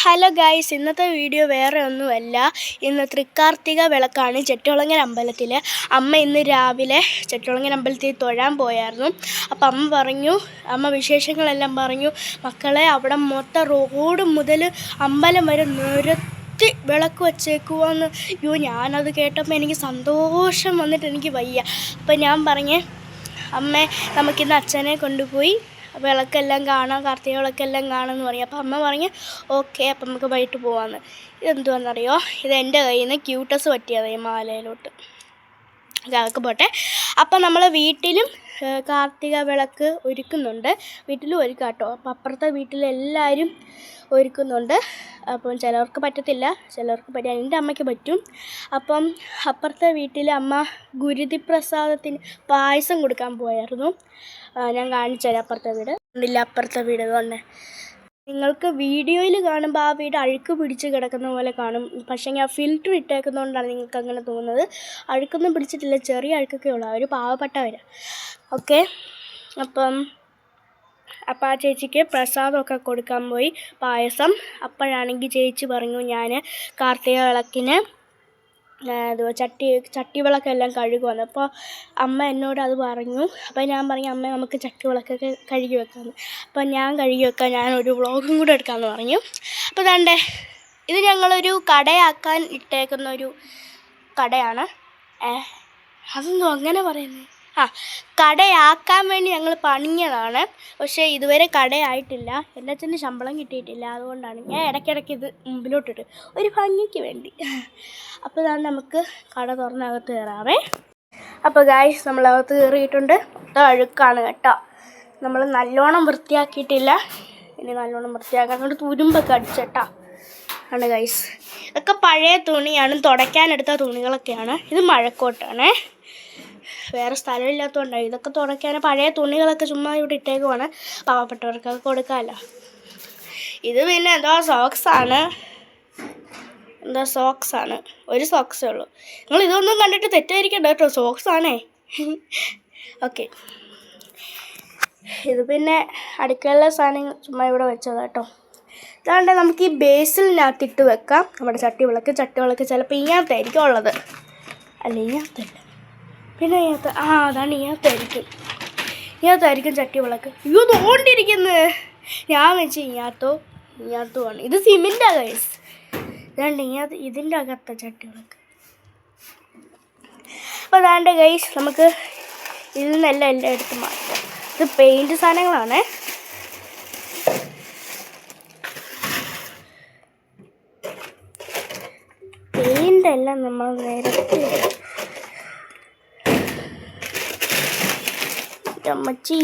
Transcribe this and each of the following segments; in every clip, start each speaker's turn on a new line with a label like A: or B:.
A: Hello guys, ഇന്നത്തെ video വേറെ ഒന്നുമല്ല. ഇന്ന് തൃക്കാർത്തിക വിളക്കാണ് ചെട്ടികുളങ്ങര അമ്പലത്തിൽ. അമ്മ ഇന്ന് രാവിലെ ചെട്ടികുളങ്ങര അമ്പലത്തിൽ തൊഴാൻ പോയായിരുന്നു. അപ്പം അമ്മ വിശേഷങ്ങളെല്ലാം പറഞ്ഞു. മക്കളെ, അവിടെ മൊത്തം റോഡ് മുതൽ അമ്പലം വരെ നിരത്തി വിളക്ക് വച്ചേക്കുവാന്ന്. ഞാനത് കേട്ടപ്പോൾ എനിക്ക് സന്തോഷം വന്നിട്ട് എനിക്ക് വയ്യ. അപ്പം ഞാൻ പറഞ്ഞേ, അമ്മേ നമുക്കിന്ന് അച്ഛനെ കൊണ്ടുപോയി വിളക്കെല്ലാം കാണാം, കാർത്തിക വിളക്കെല്ലാം കാണാമെന്ന് പറയും. അപ്പം അമ്മ പറഞ്ഞ് ഓക്കെ, അപ്പം നമുക്ക് വൈകിട്ട് പോകാമെന്ന്. ഇതെന്തുവാണെന്നറിയോ? ഇത് എൻ്റെ കയ്യിൽ നിന്ന് ക്യൂട്ടസ് പറ്റിയതാണ് ഈ മാലയിലോട്ട്. അതൊക്കെ പോട്ടെ. അപ്പം നമ്മൾ വീട്ടിലും കാർത്തിക വിളക്ക് ഒരുക്കുന്നുണ്ട്. വീട്ടിലും ഒരുക്കാം കേട്ടോ. അപ്പം അപ്പുറത്തെ വീട്ടിലെല്ലാവരും ഒരുക്കുന്നുണ്ട്. അപ്പം ചിലവർക്ക് പറ്റത്തില്ല, ചിലവർക്ക് പറ്റും. എൻ്റെ അമ്മയ്ക്ക് പറ്റും. അപ്പം അപ്പുറത്തെ വീട്ടിൽ അമ്മ ഗുരുതി പ്രസാദത്തിന് പായസം കൊടുക്കാൻ പോയായിരുന്നു. ഞാൻ കാണിച്ചു തരാം. അപ്പുറത്തെ വീട് ഇല്ല, അപ്പുറത്തെ വീട് തന്നെ. നിങ്ങൾക്ക് വീഡിയോയിൽ കാണുമ്പോൾ ആ വീട് അഴുക്ക് പിടിച്ച് കിടക്കുന്ന പോലെ കാണും. പക്ഷേ ഞാൻ ഫിൽറ്റർ ഇട്ടേക്കുന്നതുകൊണ്ടാണ് നിങ്ങൾക്ക് അങ്ങനെ തോന്നുന്നത്. അഴുക്കൊന്നും പിടിച്ചിട്ടില്ല, ചെറിയ അഴുക്കൊക്കെ ഉള്ളൂ. അവർ പാവപ്പെട്ടവരാണ്. ഓക്കെ. അപ്പം ആ ചേച്ചിക്ക് പ്രസാദമൊക്കെ കൊടുക്കാൻ പോയി, പായസം. അപ്പോഴാണെങ്കിൽ ചേച്ചി പറഞ്ഞു, ഞാൻ കാർത്തിക വിളക്കിന് ചട്ടി വിളക്കെല്ലാം കഴുകുവന്നു. അപ്പോൾ അമ്മ എന്നോട് അത് പറഞ്ഞു. അപ്പോൾ ഞാൻ പറഞ്ഞു, അമ്മ നമുക്ക് ചട്ടി വിളക്കൊക്കെ കഴുകി വെക്കാമെന്ന്. അപ്പോൾ ഞാൻ കഴുകി വെക്കാം, ഞാനൊരു വ്ളോഗും കൂടെ എടുക്കാമെന്ന് പറഞ്ഞു. അപ്പോൾ ദാണ്ടേ, ഇത് ഞങ്ങളൊരു കടയാക്കാൻ ഇട്ടേക്കുന്ന ഒരു കടയാണ്. അതൊന്നും അങ്ങനെ പറയുന്നത്, കടയാക്കാൻ വേണ്ടി ഞങ്ങൾ പണിഞ്ഞതാണ്. പക്ഷേ ഇതുവരെ കടയായിട്ടില്ല. എൻ്റെ അച്ഛന് ശമ്പളം കിട്ടിയിട്ടില്ല. അതുകൊണ്ടാണ് ഞാൻ ഇടയ്ക്കിടയ്ക്ക് ഇത് മുമ്പിലോട്ടിട്ട് ഒരു ഭംഗിക്ക് വേണ്ടി. അപ്പോൾ ഇതാണ്, നമുക്ക് കട തുറന്നകത്ത് കയറാവേ. അപ്പോൾ ഗായ്സ്, നമ്മളകത്ത് കയറിയിട്ടുണ്ട്. മൊത്തം അഴുക്കാണ് കേട്ടോ. നമ്മൾ നല്ലോണം വൃത്തിയാക്കിയിട്ടില്ല. ഇനി നല്ലോണം വൃത്തിയാക്കാൻ കൊണ്ട് തുരുമ്പൊക്കെ അടിച്ചേട്ടാ ആണ് ഗൈസ്. ഇതൊക്കെ പഴയ തുണിയാണ്, തുടയ്ക്കാനെടുത്ത തുണികളൊക്കെയാണ്. ഇത് മഴക്കോട്ടാണ്, വേറെ സ്ഥലമില്ലാത്തതുകൊണ്ടാണ്. ഇതൊക്കെ തുടയ്ക്കാൻ പഴയ തുണികളൊക്കെ ചുമ്മാ ഇവിടെ ഇട്ടേക്കുവാണ്. പാവപ്പെട്ടവർക്കൊക്കെ കൊടുക്കാമല്ലോ. ഇത് പിന്നെ സോക്സാണ്. ഒരു സോക്സേ ഉള്ളൂ. നിങ്ങൾ ഇതൊന്നും കണ്ടിട്ട് തെറ്റായിരിക്കണ്ട കേട്ടോ, സോക്സാണേ. ഓക്കെ. ഇത് പിന്നെ അടുക്കളയിലെ സാധനങ്ങൾ ചുമ്മാ ഇവിടെ വെച്ചതാണ് കേട്ടോ. ഇതാണ്ട് നമുക്ക് ഈ ബേസിലിനകത്തിട്ട് വെക്കാം നമ്മുടെ ചട്ടി വിളക്ക് ചിലപ്പോൾ ഇതിനകത്തായിരിക്കും ഉള്ളത്. അല്ല, ഇതിനകത്തല്ല, പിന്നെ അതാണ് ഇതിനകത്തായിരിക്കും ചട്ടി വിളക്ക്. തോണ്ടിരിക്കുന്നത് ഞാൻ വെച്ച് ഇതിനകത്തുമാണ്. ഇത് സിമെൻറ്റാണ് ഗൈസ്. ഇതാണ്ട് ഇതിൻ്റെ അകത്ത ചട്ടി വിളക്ക്. അപ്പോൾ അതാണ്ട് ഗൈസ്, നമുക്ക് ഇതിൽ നിന്നെല്ലാം എടുത്ത് മാറ്റാം. ഇത് പെയിൻറ്റ് സാധനങ്ങളാണ്. പെയിൻ്റെല്ലാം നമ്മൾ നേരത്തെ അമ്മച്ചി.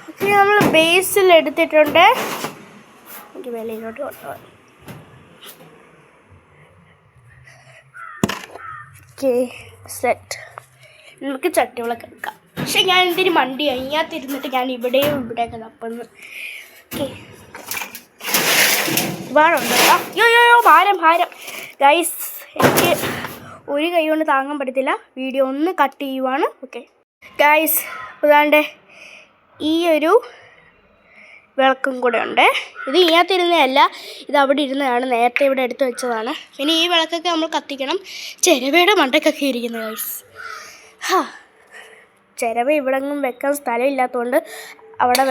A: ഓക്കെ, നമ്മൾ ബേസിൽ എടുത്തിട്ടുണ്ട്. എനിക്ക് വെളിയിലോട്ട് കൊണ്ടുപോകാം. Okay, set. നമുക്ക് ചട്ടിവിളക്ക് എടുക്കാം. പക്ഷെ ഞാൻ എന്തിനു മണ്ടിയാണ് ഇതിനകത്തിരുന്നിട്ട് ഞാൻ ഇവിടെയൊക്കെ തപ്പുന്നു. ഓക്കെ, ഒരുപാടുണ്ട്. ഭാരം ഗൈസ്, എനിക്ക് ഒരു കൈ കൊണ്ട് താങ്ങാൻ പറ്റത്തില്ല. വീഡിയോ ഒന്ന് കട്ട് ചെയ്യുവാണ്. ഓക്കെ ഗൈസ്, അതാണ്ട് ഈ ഒരു വിളക്കും കൂടെ ഉണ്ട്. ഇത് ഇതിനകത്തിരുന്നതല്ല, ഇത് അവിടെ ഇരുന്നതാണ്. നേരത്തെ ഇവിടെ എടുത്ത് വെച്ചതാണ്. പിന്നെ ഈ വിളക്കൊക്കെ നമ്മൾ കത്തിക്കണം. ചിരവയുടെ മണ്ടയ്ക്കൊക്കെ ഇരിക്കുന്നത് ഗൈസ്. ചിരവ ഇവിടെങ്ങും വെക്കാൻ സ്ഥലമില്ലാത്തതുകൊണ്ട് അവിടെ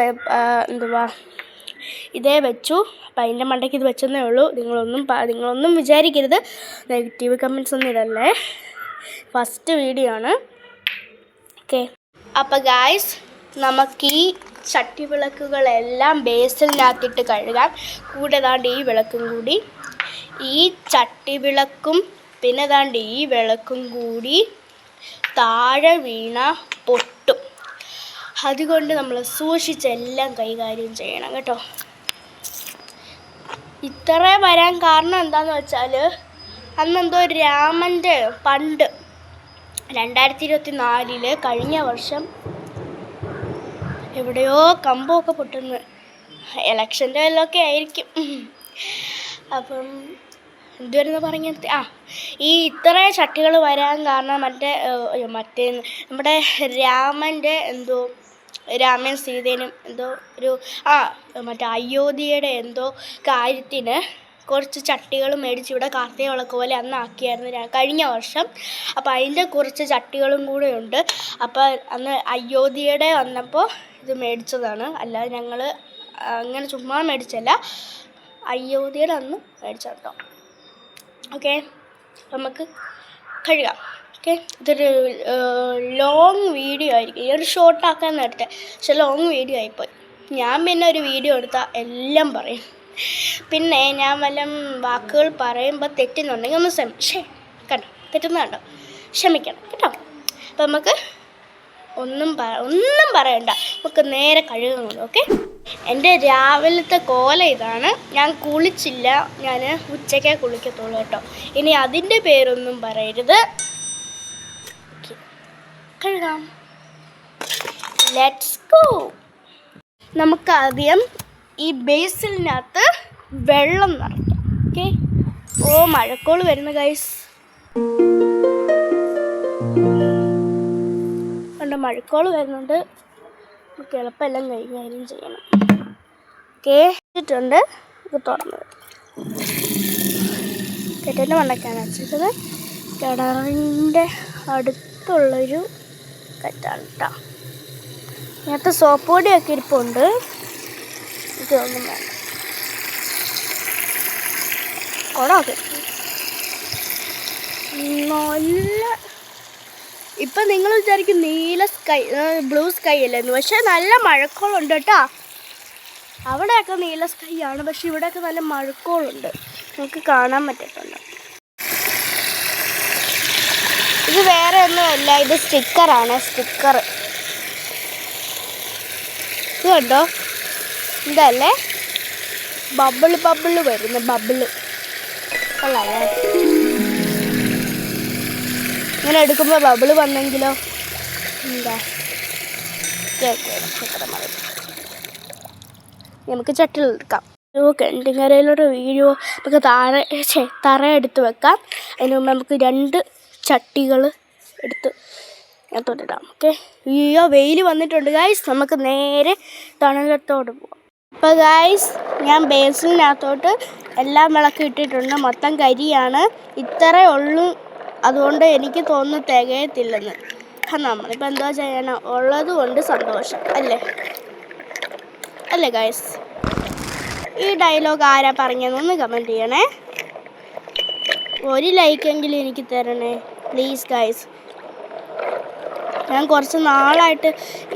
A: ഇതേ വെച്ചു. അപ്പം അതിൻ്റെ മണ്ടയ്ക്ക് ഇത് വെച്ചെന്നേ ഉള്ളൂ. നിങ്ങളൊന്നും വിചാരിക്കരുത്, നെഗറ്റീവ് കമൻറ്റ്സ് ഒന്നും ഇടല്ലേ. ഫസ്റ്റ് വീഡിയോ ആണ്. ഓക്കെ. അപ്പം ഗായ്സ്, നമുക്ക് ഈ ചട്ടി വിളക്കുകളെല്ലാം ബേസിലിനകത്തിട്ട് കഴുകാം. കൂടെ ദാണ്ട് ഈ വിളക്കും കൂടി, ഈ ചട്ടി വിളക്കും പിന്നെ ദാണ്ട് ഈ വിളക്കും കൂടി താഴെ വീണ പൊട്ടും. അതുകൊണ്ട് നമ്മൾ സൂക്ഷിച്ചെല്ലാം കൈകാര്യം ചെയ്യണം കേട്ടോ. ഇത്ര വരാൻ കാരണം എന്താണെന്ന് വെച്ചാൽ, അന്നെന്തോ രാമൻ്റെ പണ്ട് 2024 കഴിഞ്ഞ വർഷം എവിടെയോ കമ്പമൊക്കെ പൊട്ടുന്നു. ഇലക്ഷൻ്റെ വല്ലതൊക്കെ ആയിരിക്കും. അപ്പം എന്തുവരുന്ന പറഞ്ഞത്, ഈ ഇത്ര ചട്ടികൾ വരാൻ കാരണം മറ്റേ നമ്മുടെ രാമൻ്റെ രാമൻ സീതേനും എന്തോ ഒരു മറ്റേ അയോധ്യയുടെ എന്തോ കാര്യത്തിന് കുറച്ച് ചട്ടികൾ മേടിച്ച് ഇവിടെ കാർത്തിക വിളക്ക് പോലെ അന്ന് ആക്കിയായിരുന്നു കഴിഞ്ഞ വർഷം. അപ്പോൾ അതിൻ്റെ കുറച്ച് ചട്ടികളും കൂടെ ഉണ്ട്. അപ്പോൾ അന്ന് അയോധ്യയുടെ വന്നപ്പോൾ ഇത് മേടിച്ചതാണ്, അല്ലാതെ ഞങ്ങൾ അങ്ങനെ ചുമ്മാ മേടിച്ചല്ല, അയോധ്യയുടെ അന്ന് മേടിച്ചത് കേട്ടോ. ഓക്കെ, നമുക്ക് കഴുകാം. ഓക്കെ, ഇതൊരു ലോങ് വീഡിയോ ആയിരിക്കും. ഈ ഒരു ഷോർട്ടാക്കാൻ നേരത്തെ, പക്ഷെ ലോങ് വീഡിയോ ആയിപ്പോയി. ഞാൻ പിന്നെ ഒരു വീഡിയോ എടുത്താൽ എല്ലാം പറയും. പിന്നെ ഞാൻ വല്ല വാക്കുകൾ പറയുമ്പോൾ തെറ്റുന്നുണ്ടെങ്കിൽ ഒന്ന് കണ്ടോ, തെറ്റുന്നുണ്ടോ ക്ഷമിക്കണം കേട്ടോ. അപ്പം നമുക്ക് ഒന്നും പറയണ്ട, നമുക്ക് നേരെ കഴുകുന്നു. ഓക്കെ, എൻ്റെ രാവിലത്തെ കോല ഇതാണ്. ഞാൻ കുളിച്ചില്ല, ഞാൻ ഉച്ചയ്ക്കേ കുളിക്കത്തുള്ളൂ കേട്ടോ. ഇനി അതിൻ്റെ പേരൊന്നും പറയരുത്. കഴുകാം, ലെറ്റ്സ് ഗോ. നമുക്കാദ്യം ഈ ബേസിലിനകത്ത് വെള്ളം നിറയ്ക്കാം. ഓക്കെ, മഴക്കോൾ വരുന്ന ഗൈസ്, മഴക്കോൾ വരുന്നുണ്ട്. നമുക്ക് എളുപ്പമെല്ലാം കൈകാര്യം ചെയ്യണം. ഓക്കെ, വെച്ചിട്ടുണ്ട്. ഇത് തുറന്നത് കെട്ടിൻ്റെ മണ്ടയ്ക്കാണ് വെച്ചിട്ടത്. കിണറിൻ്റെ അടുത്തുള്ളൊരു കെറ്റാണ് കേട്ടോ. ഇതിനകത്ത് സോപ്പ് പൊടിയൊക്കെ ഇരിപ്പുണ്ട്. ഇതൊന്നും വേണ്ട, കുടമൊക്കെ നല്ല. ഇപ്പം നിങ്ങൾ വിചാരിക്കും നീല സ്കൈ, ബ്ലൂ സ്കൈ അല്ലെന്ന്, പക്ഷേ നല്ല മഴക്കോളുണ്ട് കേട്ടോ. അവിടെയൊക്കെ നീല സ്കൈ ആണ്, പക്ഷെ ഇവിടെയൊക്കെ നല്ല മഴക്കോളുണ്ട്, നമുക്ക് കാണാൻ പറ്റിയിട്ടുണ്ട്. ഇത് വേറെ ഒന്നുമല്ല, ഇത് സ്റ്റിക്കറാണ്. സ്റ്റിക്കർ ഇത് കണ്ടോ, ഇതല്ലേ ബബിള് വരുന്ന ബബിള്. കൊള്ളാല്ലേ, ഇങ്ങനെ എടുക്കുമ്പോൾ ബബിള് വന്നെങ്കിലോ. എന്താ നമുക്ക് ചട്ടിൽ എടുക്കാം. കെണ്ടിങ്ങരയിലൊരു വീഡിയോ നമുക്ക് തറ എടുത്ത് വെക്കാം. അതിന് മുമ്പ് നമുക്ക് 2 ചട്ടികൾ എടുത്ത് തൊട്ടിടാം. ഓക്കെ, വെയിൽ വന്നിട്ടുണ്ട് ഗൈസ്, നമുക്ക് നേരെ തണലത്തോട്ട് പോകാം. അപ്പോൾ ഗൈസ്, ഞാൻ ബേസിനകത്തോട്ട് എല്ലാം വിളക്ക് ഇട്ടിട്ടുണ്ട്. മൊത്തം കരിയാണ്, ഇത്രയേ ഉള്ളൂ. അതുകൊണ്ട് എനിക്ക് തോന്നുന്നു തികയത്തില്ലെന്ന്. നമ്മളിപ്പോൾ എന്തോ ചെയ്യാനോ, ഉള്ളത് കൊണ്ട് സന്തോഷം അല്ലേ ഗൈസ്? ഈ ഡയലോഗ് ആരാ പറഞ്ഞതെന്നൊന്ന് കമൻറ്റ് ചെയ്യണേ. ഒരു ലൈക്കെങ്കിലും എനിക്ക് തരണേ പ്ലീസ് ഗൈസ്. ഞാൻ കുറച്ച് നാളായിട്ട്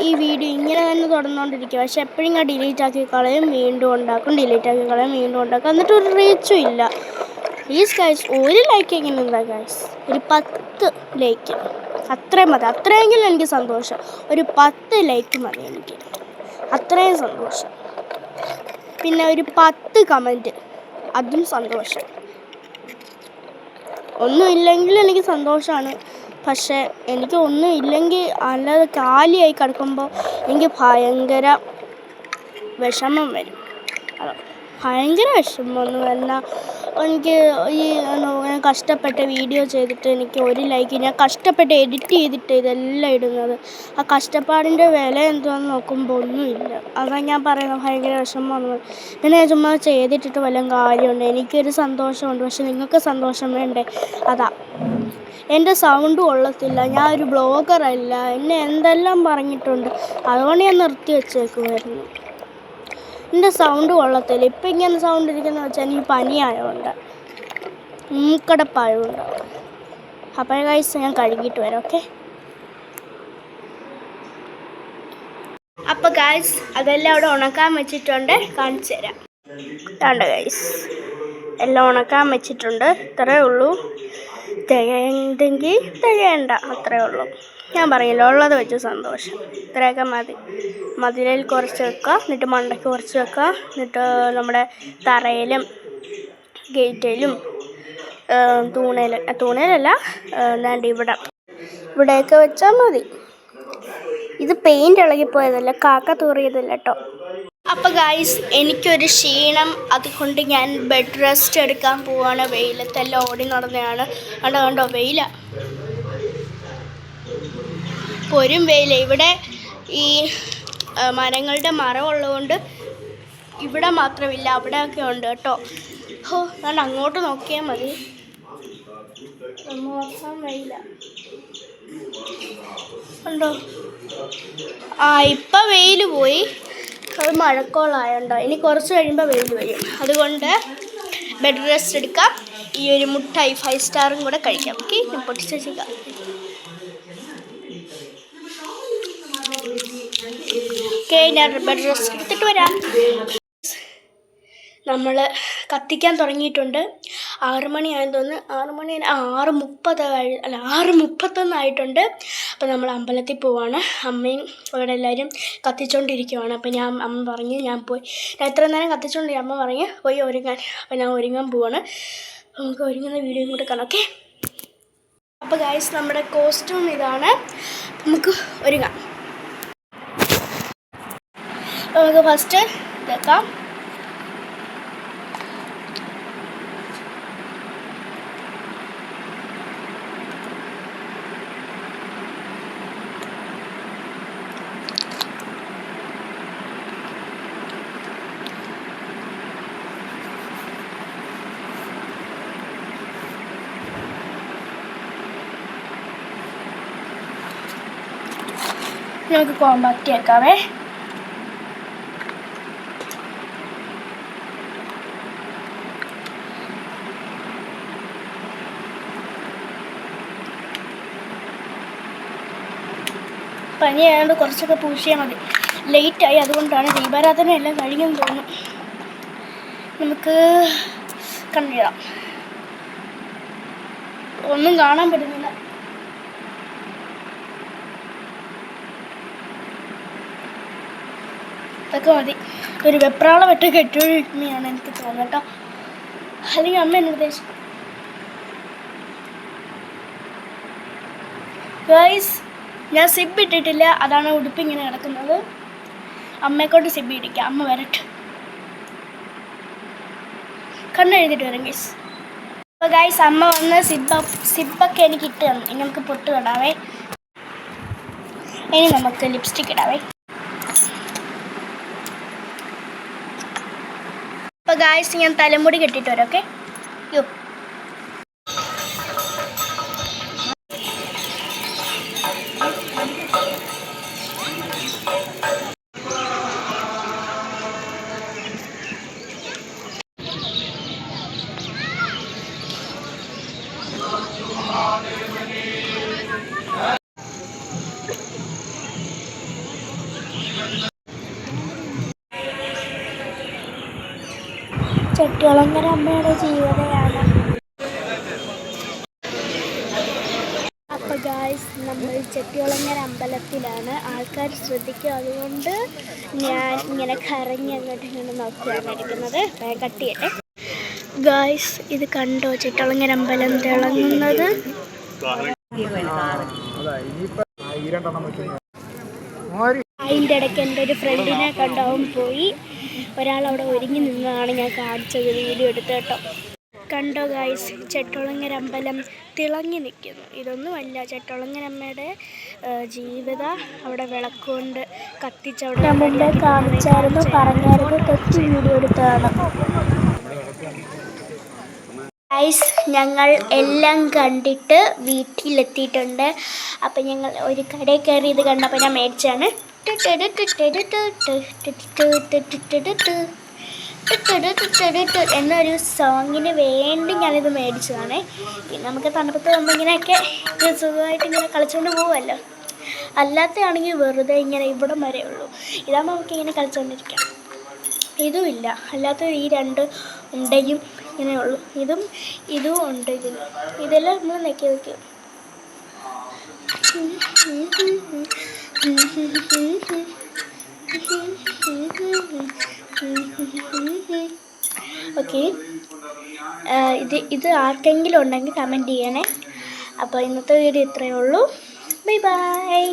A: ഈ വീഡിയോ ഇങ്ങനെ തന്നെ തുടർന്നുകൊണ്ടിരിക്കുക, പക്ഷെ എപ്പോഴും ഞാൻ ഡിലീറ്റ് ആക്കി കളയും, വീണ്ടും ഉണ്ടാക്കും, ഡിലീറ്റ് ആക്കി കളയും, വീണ്ടും ഉണ്ടാക്കും, എന്നിട്ട് ഒരു റീച്ചും ഇല്ല. പ്ലീസ് ഗൈസ്, ഒരു ലൈക്ക് എങ്ങനെ എന്താ ഗൈസ്? ഒരു 10 ലൈക്ക് അത്രയും മതി. അത്രയെങ്കിലും എനിക്ക് സന്തോഷം. ഒരു 10 ലൈക്ക് മതി എനിക്ക്, അത്രയും സന്തോഷം. പിന്നെ ഒരു 10 കമൻറ്റ്, അതും സന്തോഷം. ഒന്നുമില്ലെങ്കിൽ എനിക്ക് സന്തോഷമാണ്, പക്ഷേ എനിക്ക് ഒന്നും ഇല്ലെങ്കിൽ അല്ലാതെ കാലിയായി കിടക്കുമ്പോൾ എനിക്ക് ഭയങ്കര വിഷമം വരും. ഭയങ്കര വിഷമമെന്ന് പറഞ്ഞാൽ എനിക്ക് ഞാൻ കഷ്ടപ്പെട്ട് വീഡിയോ ചെയ്തിട്ട് എനിക്ക് ഒരു ലൈക്ക്, ഞാൻ കഷ്ടപ്പെട്ട് എഡിറ്റ് ചെയ്തിട്ട് ഇതെല്ലാം ഇടുന്നത്, ആ കഷ്ടപ്പാടിൻ്റെ വില എന്താണെന്ന് നോക്കുമ്പോൾ ഒന്നുമില്ല. അതാണ് ഞാൻ പറയുന്നത്, ഭയങ്കര വിഷമമാണ്. പിന്നെ ഞാൻ ചുമ്മാ ചെയ്തിട്ടിട്ട് വല്ലതും കാര്യമുണ്ട്? എനിക്കൊരു സന്തോഷമുണ്ട്, പക്ഷെ നിങ്ങൾക്ക് സന്തോഷം വേണ്ടേ? അതാ എൻ്റെ സൗണ്ട് കൊള്ളത്തില്ല, ഞാൻ ഒരു ബ്ലോഗറല്ല, എന്നെ എന്തെല്ലാം പറഞ്ഞിട്ടുണ്ട്. അതുകൊണ്ട് ഞാൻ നിർത്തി വെച്ചേക്കുമായിരുന്നു. എൻ്റെ സൗണ്ട് കൊള്ളത്തില്ല. ഇപ്പം ഇങ്ങനെ സൗണ്ട് ഇരിക്കുന്ന വെച്ചാൽ എനിക്ക് പനിയായതുകൊണ്ട്, മൂക്കടപ്പായതുകൊണ്ട്. അപ്പോൾ ഗൈസ്, ഞാൻ കഴുകിയിട്ട് വരാം. ഓക്കെ, അപ്പോൾ ഗൈസ് അതെല്ലാം അവിടെ ഉണക്കാൻ വെച്ചിട്ടുണ്ട്, കാണിച്ചു തരാം. വേണ്ട ഗൈസ്, എല്ലാം ഉണക്കാൻ വെച്ചിട്ടുണ്ട്. ഇത്രയേ ഉള്ളൂ. തികയെങ്കിൽ തികയണ്ട, അത്രയേ ഉള്ളൂ. ഞാൻ പറയില്ല, ഉള്ളത് വെച്ച് സന്തോഷം. ഇത്രയൊക്കെ മതി. മതിലിൽ കുറച്ച് വെക്കുക, എന്നിട്ട് മണ്ടയ്ക്ക് കുറച്ച് വെക്കുക, എന്നിട്ട് നമ്മുടെ തറയിലും ഗേറ്റിലും തൂണയിലല്ല എന്താണ്ട് ഇവിടെയൊക്കെ വെച്ചാൽ മതി. ഇത് പെയിൻ്റ് ഇളകിപ്പോയതല്ല, കാക്ക തൂറിയതല്ല കേട്ടോ. അപ്പോൾ ഗൈസ്, എനിക്കൊരു ക്ഷീണം, അതുകൊണ്ട് ഞാൻ ബെഡ് റെസ്റ്റ് എടുക്കാൻ പോവാണ്. വെയിലത്തെല്ലാം ഓടി നടന്നതാണ്. കണ്ടോ വെയിലാണ്, പൊരും വെയിൽ. ഇവിടെ ഈ മരങ്ങളുടെ മരമുള്ളതുകൊണ്ട് ഇവിടെ മാത്രമില്ല, അവിടെയൊക്കെ ഉണ്ട് കേട്ടോ. ഓ ഞാൻ അങ്ങോട്ട് നോക്കിയാൽ മതി, നോക്കാൻ വയ്യില്ല. ഉണ്ടോ? ഇപ്പം വെയിൽ പോയി, അത് മഴക്കോളായുണ്ടോ. ഇനി കുറച്ച് കഴിയുമ്പോൾ വെയിൽ വരും. അതുകൊണ്ട് ബെഡ് റെസ്റ്റ് എടുക്കാം. ഈ ഒരു മുട്ടായി 5 സ്റ്റാറും കൂടെ കഴിക്കാം. ഓക്കെ, ഞാൻ പൊട്ടിച്ച് വെച്ചേക്കാം. ഓക്കെ, ഞാൻ ബെഡ് റെസ്റ്റ് എടുത്തിട്ട് വരാം. നമ്മൾ കത്തിക്കാൻ തുടങ്ങിയിട്ടുണ്ട്. 6 മണിയായെന്ന് തോന്നുന്നു. 6:31 ആയിട്ടുണ്ട്. അപ്പോൾ നമ്മൾ അമ്പലത്തിൽ പോവാണ്. അമ്മയും ഇവിടെ എല്ലാവരും കത്തിച്ചുകൊണ്ടിരിക്കുവാണ്. അപ്പോൾ അമ്മ പറഞ്ഞ് ഞാൻ എത്ര നേരം കത്തിച്ചുകൊണ്ട് അമ്മ പറഞ്ഞ് പോയി ഒരുങ്ങാൻ. അപ്പോൾ ഞാൻ ഒരുങ്ങാൻ പോവാണ്. നമുക്ക് ഒരുങ്ങുന്ന വീഡിയോയും കൂടെ കാണാം. ഓക്കെ, അപ്പോൾ ഗൈസ് നമ്മുടെ കോസ്റ്റ്യൂം ഇതാണ്. നമുക്ക് ഒരുങ്ങാം. നമുക്ക് ഫസ്റ്റ് ഇതേക്കാം. നമുക്ക് കോമ്പാക്റ്റ് ആക്കാവേ. പനിയായതുകൊണ്ട് കുറച്ചൊക്കെ പൂശിയാൽ മതി. ലേറ്റായി, അതുകൊണ്ടാണ്. ദീപാരാധന എല്ലാം കഴിഞ്ഞെന്ന് തോന്നുന്നു. നമുക്ക് കണ്ടിടാം. ഒന്നും കാണാൻ പറ്റുന്നില്ല. ഇതൊക്കെ മതി. ഒരു വെപ്രാളം വെട്ട് കെട്ടിയൊരുമയാണ് എനിക്ക് തോന്നുന്നത് കേട്ടോ. അല്ലെങ്കിൽ അമ്മ എന്നെ ഉദ്ദേശിച്ചു. ഗൈസ്, ഞാൻ സിബ് ഇട്ടിട്ടില്ല, അതാണ് ഉടുപ്പ് ഇങ്ങനെ കിടക്കുന്നത്. അമ്മയെക്കൊണ്ട് സിബ് ഇടിക്കാം. അമ്മ വരട്ടെ, കണ്ണെഴുതിയിട്ട് വരാം ഗൈസ്. അപ്പോൾ ഗൈസ്, അമ്മ വന്ന് സിബൊക്കെ എനിക്ക് ഇട്ട് തന്നു. ഇനി നമുക്ക് പൊട്ട് തൊടാവേ. ഇനി നമുക്ക് ലിപ്സ്റ്റിക് ഇടാവേ. അപ്പോൾ ഗൈസ്, ഞാൻ തലമുടി കെട്ടിയിട്ട് വരാം. ഓക്കെ, ചെട്ടികുളങ്ങര അമ്മയുടെ ജീവിതയാണ്. അപ്പോൾ ഗായ്സ്, നമ്മൾ ചെട്ടികുളങ്ങര അമ്പലത്തിലാണ്. ആൾക്കാർ ശ്രദ്ധിക്കും, അതുകൊണ്ട് ഞാൻ ഇങ്ങനെ കറങ്ങി അങ്ങോട്ട് ഇങ്ങനെ നോക്കുകയാണ് എടുക്കുന്നത്. കട്ട് ചെയ്യട്ടെ. ഗായ്സ്, ഇത് കണ്ടോ ചെട്ടികുളങ്ങര അമ്പലം തിളങ്ങുന്നത്? അതിൻ്റെ ഇടയ്ക്ക് എൻ്റെ ഒരു ഫ്രണ്ടിനെ കണ്ടാവും പോയി. ഒരാളവിടെ ഒരുങ്ങി നിന്നതാണ് ഞാൻ കാണിച്ചത്, വീഡിയോ എടുത്ത് കേട്ടോ. കണ്ടോ ഗായ്സ്, ചെട്ടികുളങ്ങര അമ്പലം തിളങ്ങി നിൽക്കുന്നു. ഇതൊന്നുമല്ല, ചെട്ടികുളങ്ങര അമ്മയുടെ ജീവിത അവിടെ വിളക്കുകൊണ്ട് കത്തിച്ചവിടെ മുമ്പേ കാണിച്ചായിരുന്നു, പറഞ്ഞായിരുന്നു, തെറ്റി വീഡിയോ എടുത്തതാണ്. ഗൈസ്, ഞങ്ങൾ എല്ലാം കണ്ടിട്ട് വീട്ടിലെത്തിയിട്ടുണ്ട്. അപ്പം ഞങ്ങൾ ഒരു കടയിൽ കയറി ഇത് കണ്ടപ്പോൾ ഞാൻ മേടിച്ചാണ്. എന്നൊരു സോങ്ങിന് വേണ്ടി ഞാനിത് മേടിച്ചതാണ്. പിന്നെ നമുക്ക് തണുപ്പത്ത് പോകുമ്പോൾ ഇങ്ങനെയൊക്കെ സുഖമായിട്ട് ഇങ്ങനെ കളിച്ചുകൊണ്ട് പോകുമല്ലോ. അല്ലാത്തതാണെങ്കിൽ വെറുതെ ഇങ്ങനെ ഇവിടം വരെ ഉള്ളൂ. ഇതാകുമ്പോൾ നമുക്കിങ്ങനെ കളിച്ചുകൊണ്ടിരിക്കാം. ഇതുമില്ല, അല്ലാത്ത ഈ 2 ഉണ്ടയും ഇങ്ങനെ ഉള്ളൂ. ഇതും ഉണ്ട്. ഇതെല്ലാം നമ്മൾ നെക്കി വയ്ക്കും. ഓക്കെ, ഇത് ആർക്കെങ്കിലും ഉണ്ടെങ്കിൽ കമൻറ്റ് ചെയ്യണേ. അപ്പോൾ ഇന്നത്തെ വീഡിയോ ഇത്രയേ ഉള്ളൂ. Bye bye.